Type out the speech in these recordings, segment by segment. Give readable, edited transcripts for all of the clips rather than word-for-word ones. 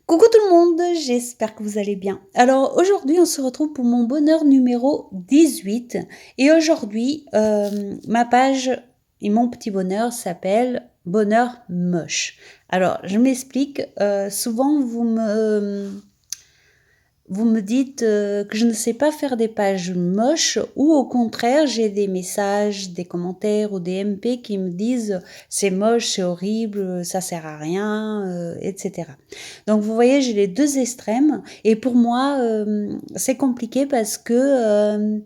Coucou tout le monde, j'espère que vous allez bien. Alors aujourd'hui, on se retrouve pour mon bonheur numéro 18. Et aujourd'hui, ma page et mon petit bonheur s'appelle Bonheur moche. Alors, je m'explique. Souvent, vous me dites que je ne sais pas faire des pages moches ou au contraire, j'ai des messages, des commentaires ou des MP qui me disent c'est moche, c'est horrible, ça sert à rien, etc. Donc vous voyez, j'ai les deux extrêmes et pour moi, c'est compliqué parce que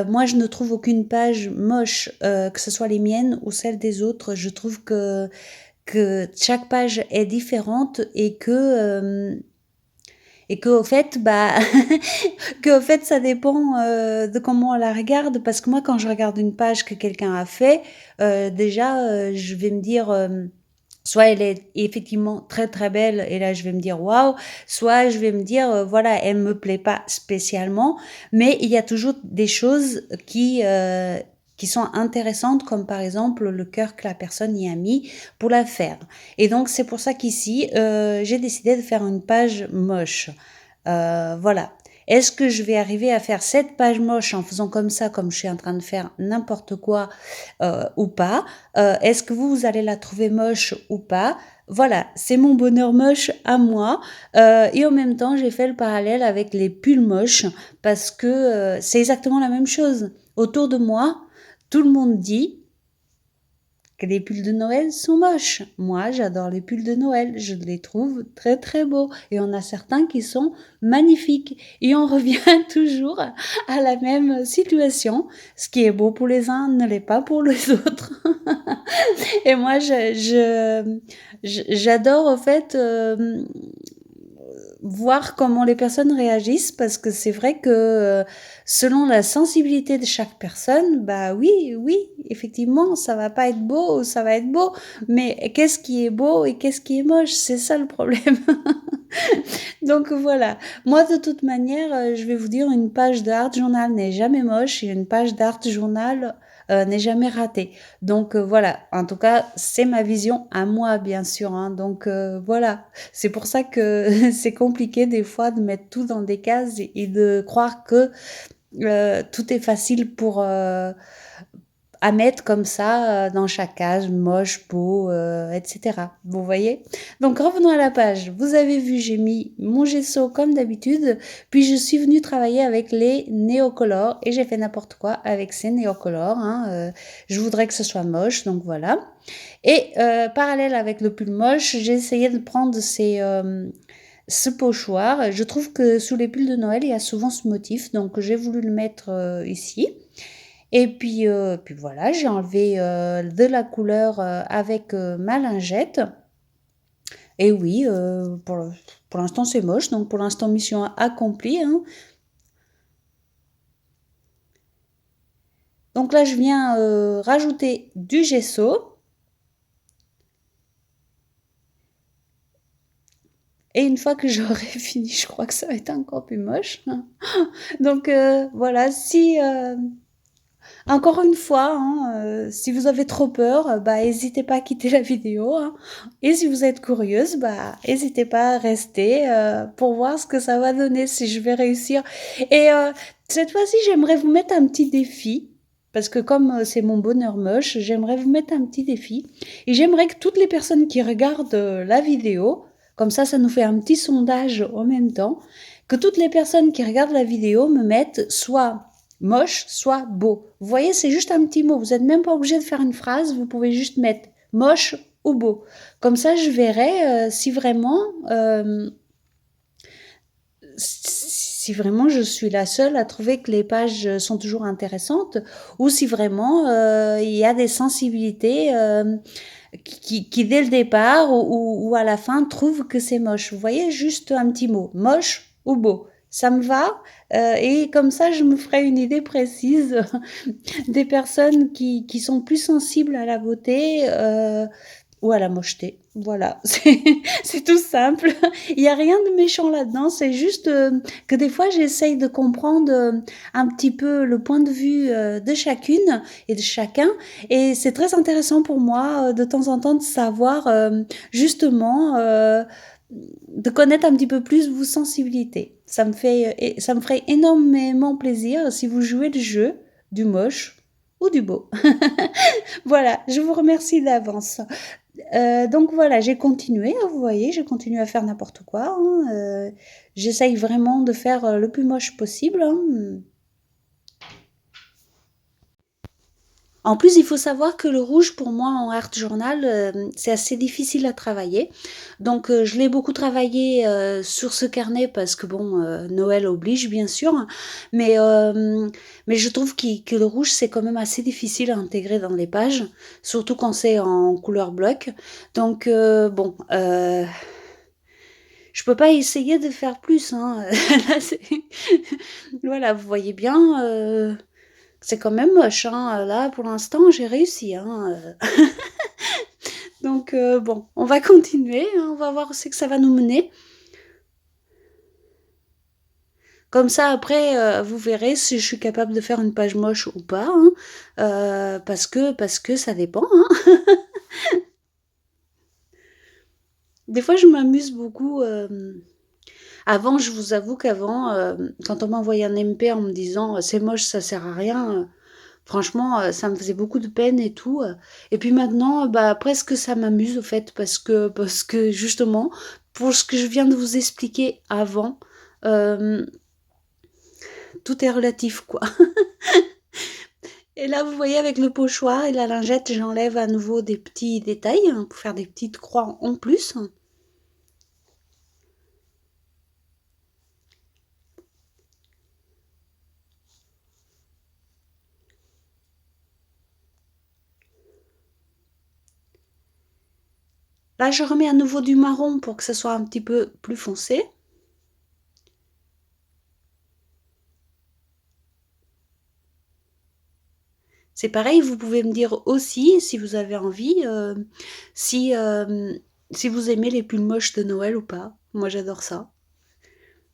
moi, je ne trouve aucune page moche, que ce soit les miennes ou celles des autres. Je trouve que chaque page est différente et que au fait, bah, que au fait, ça dépend de comment on la regarde. Parce que moi, quand je regarde une page que quelqu'un a fait, déjà, je vais me dire, soit elle est effectivement très très belle, et là, je vais me dire waouh, soit je vais me dire, voilà, elle me plaît pas spécialement, mais il y a toujours des choses qui sont intéressantes, comme par exemple le cœur que la personne y a mis pour la faire. Et donc, c'est pour ça qu'ici, j'ai décidé de faire une page moche. Voilà. Est-ce que je vais arriver à faire cette page moche en faisant comme ça, comme je suis en train de faire n'importe quoi ou pas? Est-ce que vous allez la trouver moche ou pas? Voilà, c'est mon bonheur moche à moi. Et en même temps, j'ai fait le parallèle avec les pulls moches parce que c'est exactement la même chose. Autour de moi, tout le monde dit que les pulls de Noël sont moches. Moi, j'adore les pulls de Noël. Je les trouve très très beaux. Et on a certains qui sont magnifiques. Et on revient toujours à la même situation. Ce qui est beau pour les uns ne l'est pas pour les autres. Et moi, j'adore en fait voir comment les personnes réagissent parce que c'est vrai que selon la sensibilité de chaque personne, bah oui, oui, effectivement, ça va pas être beau ou ça va être beau, mais qu'est-ce qui est beau et qu'est-ce qui est moche, c'est ça le problème. Donc voilà, moi de toute manière, je vais vous dire, une page d'art journal n'est jamais moche et une page d'art journal n'est jamais ratée. Donc voilà, en tout cas, c'est ma vision à moi, bien sûr, hein. Donc voilà, c'est pour ça que c'est compliqué des fois de mettre tout dans des cases et de croire que tout est facile à mettre comme ça dans chaque case, moche, beau, etc. Vous voyez? Donc revenons à la page. Vous avez vu, j'ai mis mon gesso comme d'habitude, puis je suis venue travailler avec les néocolores et j'ai fait n'importe quoi avec ces néocolores, hein. Je voudrais que ce soit moche, donc voilà. Et parallèle avec le pull moche, j'ai essayé de prendre ce pochoir. Je trouve que sous les pulls de Noël, il y a souvent ce motif, donc j'ai voulu le mettre ici. Et puis voilà, j'ai enlevé de la couleur avec ma lingette. Et oui, pour l'instant c'est moche, donc pour l'instant mission accomplie, hein. Donc là, je viens rajouter du gesso. Et une fois que j'aurai fini, je crois que ça va être encore plus moche. Donc voilà, si encore une fois, hein, si vous avez trop peur, bah n'hésitez pas à quitter la vidéo, hein. Et si vous êtes curieuse, bah n'hésitez pas à rester pour voir ce que ça va donner, si je vais réussir. Et cette fois-ci, j'aimerais vous mettre un petit défi. Parce que comme c'est mon bonheur moche, j'aimerais vous mettre un petit défi. Et j'aimerais que toutes les personnes qui regardent la vidéo, comme ça nous fait un petit sondage en même temps, que toutes les personnes qui regardent la vidéo me mettent soit moche, soit beau. Vous voyez, c'est juste un petit mot. Vous n'êtes même pas obligé de faire une phrase. Vous pouvez juste mettre moche ou beau. Comme ça, je verrai si vraiment je suis la seule à trouver que les pages sont toujours intéressantes ou si vraiment il y a des sensibilités qui dès le départ ou à la fin trouvent que c'est moche. Vous voyez, juste un petit mot, moche ou beau. Ça me va et comme ça, je me ferai une idée précise des personnes qui sont plus sensibles à la beauté ou à la mocheté. Voilà, c'est tout simple. Il n'y a rien de méchant là-dedans. C'est juste que des fois, j'essaye de comprendre un petit peu le point de vue de chacune et de chacun. Et c'est très intéressant pour moi de temps en temps de savoir justement de connaître un petit peu plus vos sensibilités. Ça me ferait énormément plaisir si vous jouez le jeu du moche ou du beau. Voilà, je vous remercie d'avance. Donc voilà, j'ai continué, hein, vous voyez, j'ai continué à faire n'importe quoi, hein, j'essaye vraiment de faire, le plus moche possible, hein. En plus, il faut savoir que le rouge, pour moi, en art journal, c'est assez difficile à travailler. Donc, je l'ai beaucoup travaillé sur ce carnet parce que, bon, Noël oblige, bien sûr. Mais je trouve que le rouge, c'est quand même assez difficile à intégrer dans les pages, surtout quand c'est en couleur bloc. Donc, bon, je peux pas essayer de faire plus, hein. Là, voilà, vous voyez bien. C'est quand même moche, hein. Là, pour l'instant, j'ai réussi, hein. Donc, bon, on va continuer, hein, on va voir où c'est que ça va nous mener. Comme ça, après, vous verrez si je suis capable de faire une page moche ou pas, hein. Parce que ça dépend, hein. Des fois, je m'amuse beaucoup. Avant, je vous avoue qu'avant, quand on m'envoyait un MP en me disant c'est moche, ça sert à rien, franchement, ça me faisait beaucoup de peine et tout. Et puis maintenant, bah, presque ça m'amuse au fait parce que justement, pour ce que je viens de vous expliquer avant, hem, tout est relatif, quoi. Et là, vous voyez avec le pochoir et la lingette, j'enlève à nouveau des petits détails, hein, pour faire des petites croix en plus. Là, je remets à nouveau du marron pour que ça soit un petit peu plus foncé. C'est pareil, vous pouvez me dire aussi, si vous avez envie, si, si vous aimez les pulls moches de Noël ou pas. Moi, j'adore ça.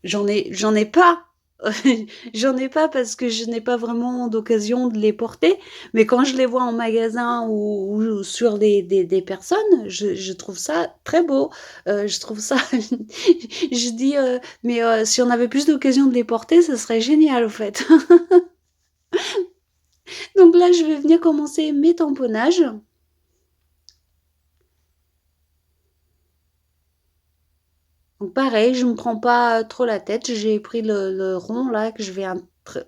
J'en ai pas. J'en ai pas parce que je n'ai pas vraiment d'occasion de les porter, mais quand je les vois en magasin ou sur des personnes, je trouve ça très beau. Je trouve ça, je dis, mais si on avait plus d'occasion de les porter, ça serait génial, au fait. Donc là, je vais venir commencer mes tamponnages. Donc pareil, je me prends pas trop la tête. J'ai pris le rond là que je vais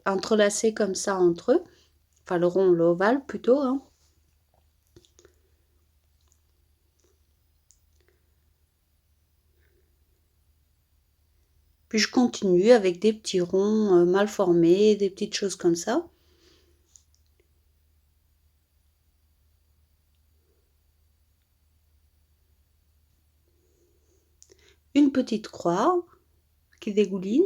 entrelacer comme ça entre eux. Enfin le rond, l'ovale plutôt, hein. Puis je continue avec des petits ronds mal formés, des petites choses comme ça. Une petite croix qui dégouline.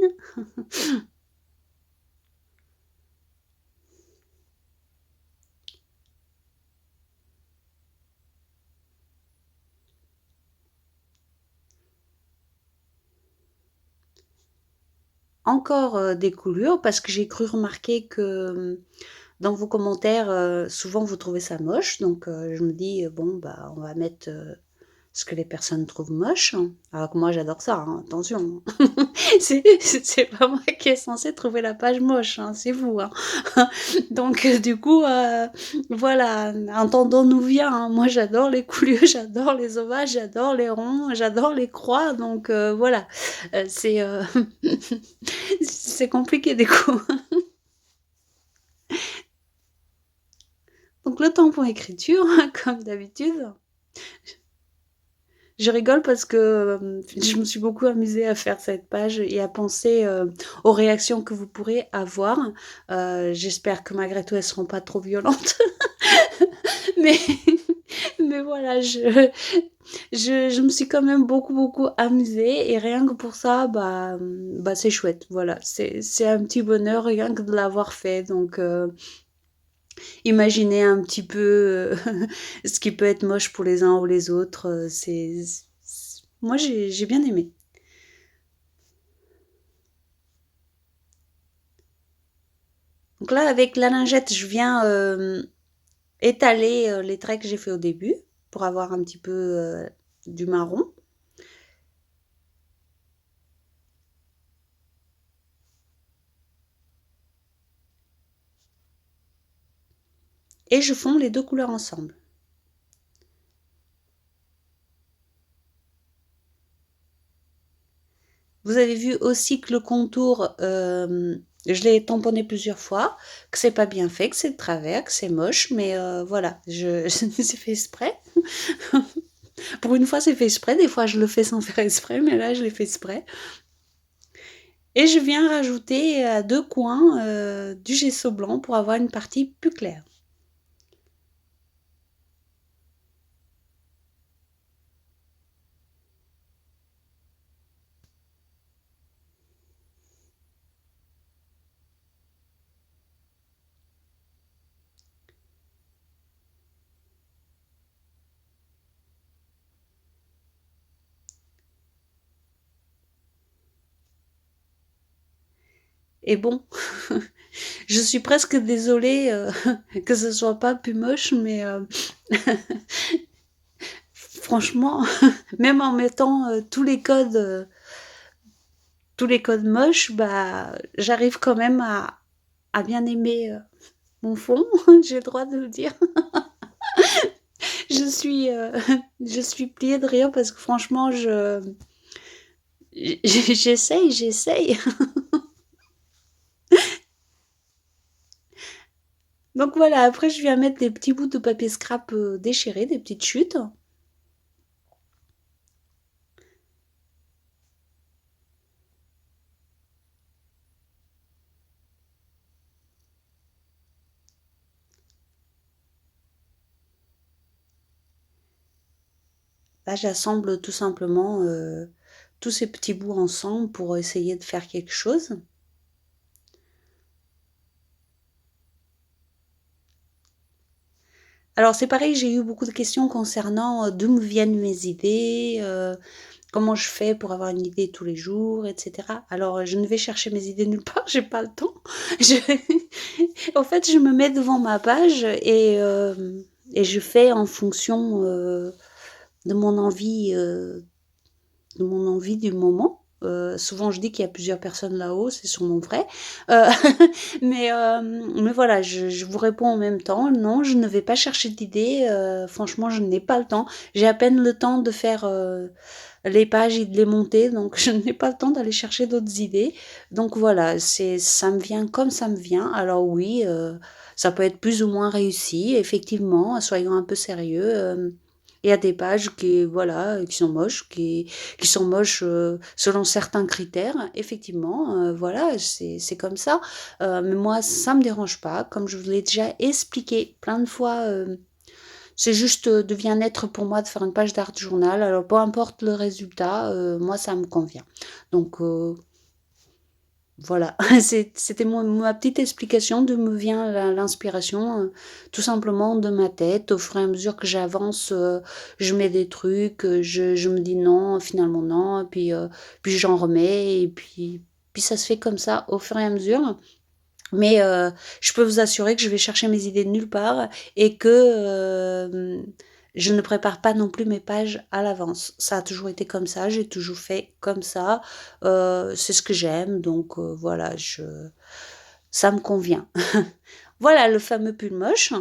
Encore des coulures parce que j'ai cru remarquer que dans vos commentaires, souvent vous trouvez ça moche. Donc je me dis, bon, bah, on va mettre ce que les personnes trouvent moche. Alors que moi j'adore ça, hein, attention. C'est pas moi qui est censée trouver la page moche, hein, c'est vous, hein. Donc du coup, voilà, entendons-nous bien, hein. Moi j'adore les coulures, j'adore les ovales, j'adore les ronds, j'adore les croix. Donc voilà, c'est c'est compliqué du coup. Donc le tampon écriture, comme d'habitude. Je rigole parce que je me suis beaucoup amusée à faire cette page et à penser aux réactions que vous pourrez avoir. J'espère que malgré tout, elles ne seront pas trop violentes. Mais, mais voilà, je me suis quand même beaucoup, beaucoup amusée. Et rien que pour ça, bah c'est chouette. Voilà, c'est un petit bonheur rien que de l'avoir fait. Donc, imaginez un petit peu ce qui peut être moche pour les uns ou les autres. Moi, j'ai bien aimé. Donc là, avec la lingette, je viens étaler les traits que j'ai fait au début pour avoir un petit peu du marron. et je fonds les deux couleurs ensemble. Vous avez vu aussi que le contour, je l'ai tamponné plusieurs fois, que c'est pas bien fait, que c'est de travers, que c'est moche, mais voilà, c'est fait exprès. Pour une fois, c'est fait exprès. Des fois, je le fais sans faire exprès, mais là, je l'ai fait exprès. Et je viens rajouter à deux coins du gesso blanc pour avoir une partie plus claire. Et bon, je suis presque désolée que ce soit pas plus moche, mais franchement, même en mettant tous les codes moches, bah, j'arrive quand même à bien aimer mon fond, j'ai le droit de le dire. Je suis, je suis pliée de rire parce que franchement, j'essaye. Donc voilà, après je viens mettre des petits bouts de papier scrap déchirés, des petites chutes. Là, j'assemble tout simplement tous ces petits bouts ensemble pour essayer de faire quelque chose. Alors c'est pareil, j'ai eu beaucoup de questions concernant d'où me viennent mes idées, comment je fais pour avoir une idée tous les jours, etc. Alors je ne vais chercher mes idées nulle part, j'ai pas le temps. Je... En fait, je me mets devant ma page et je fais en fonction de mon envie, du moment. Souvent, je dis qu'il y a plusieurs personnes là-haut, c'est sûrement vrai. Euh, mais voilà, je vous réponds en même temps. Non, je ne vais pas chercher d'idées. Franchement, je n'ai pas le temps. J'ai à peine le temps de faire les pages et de les monter, donc je n'ai pas le temps d'aller chercher d'autres idées. Donc voilà, ça me vient comme ça me vient. Alors oui, ça peut être plus ou moins réussi, effectivement. Soyons un peu sérieux. Il y a des pages qui, voilà, qui sont moches selon certains critères. Effectivement, voilà, c'est comme ça. Mais moi, ça me dérange pas. Comme je vous l'ai déjà expliqué plein de fois, c'est juste de bien-être pour moi de faire une page d'art journal. Alors, peu importe le résultat, moi, ça me convient. Donc, voilà, c'était ma petite explication de me vient l'inspiration, tout simplement de ma tête. Au fur et à mesure que j'avance, je mets des trucs, je me dis non, finalement non, puis j'en remets, et puis ça se fait comme ça au fur et à mesure. Mais je peux vous assurer que je vais chercher mes idées de nulle part et que je ne prépare pas non plus mes pages à l'avance. Ça a toujours été comme ça, j'ai toujours fait comme ça. C'est ce que j'aime, donc voilà, ça me convient. Voilà le fameux pull moche.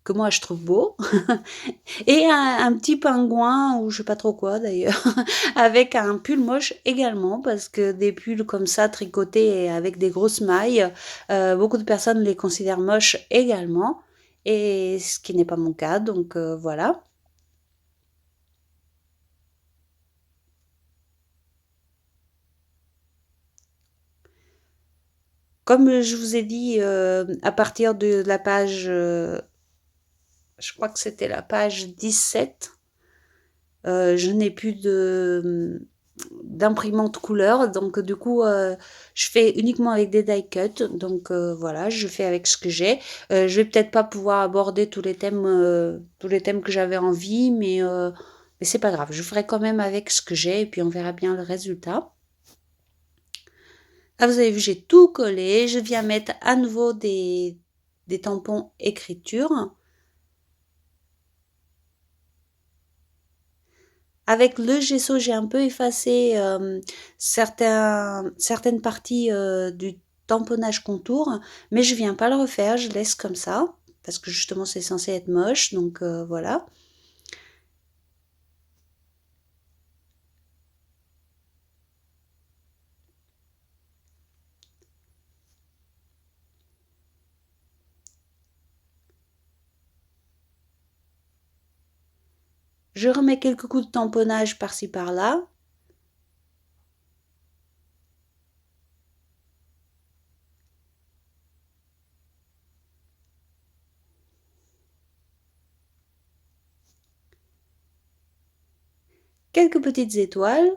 Que moi je trouve beau, et un petit pingouin, ou je sais pas trop quoi d'ailleurs, avec un pull moche également, parce que des pulls comme ça, tricotés et avec des grosses mailles, beaucoup de personnes les considèrent moches également, et ce qui n'est pas mon cas, donc voilà. Comme je vous ai dit, à partir de la page, je crois que c'était la page 17, je n'ai plus d'imprimante couleur, donc du coup je fais uniquement avec des die cut, donc voilà, je fais avec ce que j'ai. Je vais peut-être pas pouvoir aborder tous les thèmes que j'avais envie, mais c'est pas grave, je ferai quand même avec ce que j'ai et puis on verra bien le résultat. Ah, vous avez vu, j'ai tout collé, je viens mettre à nouveau des tampons écriture. Avec le gesso, j'ai un peu effacé certaines parties du tamponnage contour, mais je viens pas le refaire, je laisse comme ça, parce que justement c'est censé être moche, donc voilà. Je remets quelques coups de tamponnage par-ci par-là. Quelques petites étoiles.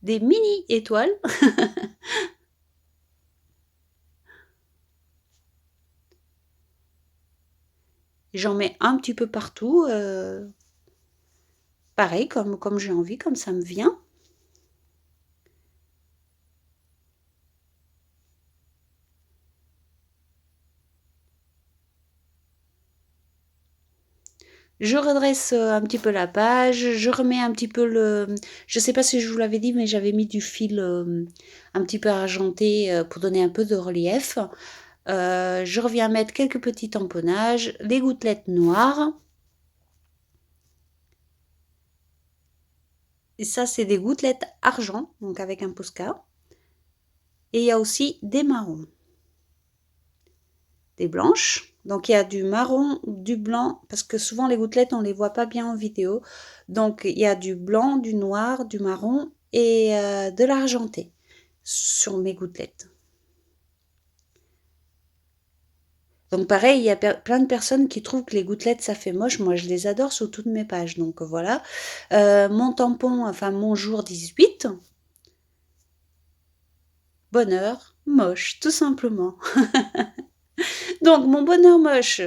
Des mini étoiles. J'en mets un petit peu partout, pareil comme j'ai envie, comme ça me vient. Je redresse un petit peu la page, je remets un petit peu je sais pas si je vous l'avais dit, mais j'avais mis du fil un petit peu argenté pour donner un peu de relief. Je reviens mettre quelques petits tamponnages, les gouttelettes noires. Et ça, c'est des gouttelettes argent, donc avec un Posca. Et il y a aussi des marrons, des blanches. Donc il y a du marron, du blanc, parce que souvent les gouttelettes, on ne les voit pas bien en vidéo. Donc il y a du blanc, du noir, du marron et de l'argenté sur mes gouttelettes. Donc pareil, il y a plein de personnes qui trouvent que les gouttelettes, ça fait moche. Moi, je les adore sur toutes mes pages. Donc voilà. Mon tampon, enfin mon jour 18. Bonheur, moche, tout simplement. Donc mon bonheur moche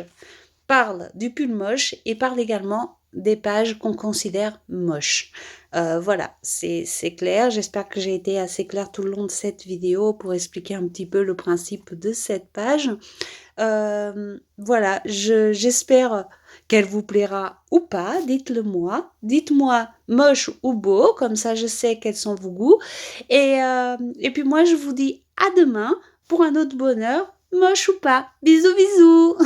parle du pull moche et parle également des pages qu'on considère moches. Voilà, c'est clair. J'espère que j'ai été assez claire tout le long de cette vidéo pour expliquer un petit peu le principe de cette page. Voilà, j'espère qu'elle vous plaira ou pas, dites-le moi. Dites-moi moche ou beau, comme ça je sais quels sont vos goûts. Et puis moi je vous dis à demain pour un autre bonheur, moche ou pas. Bisous bisous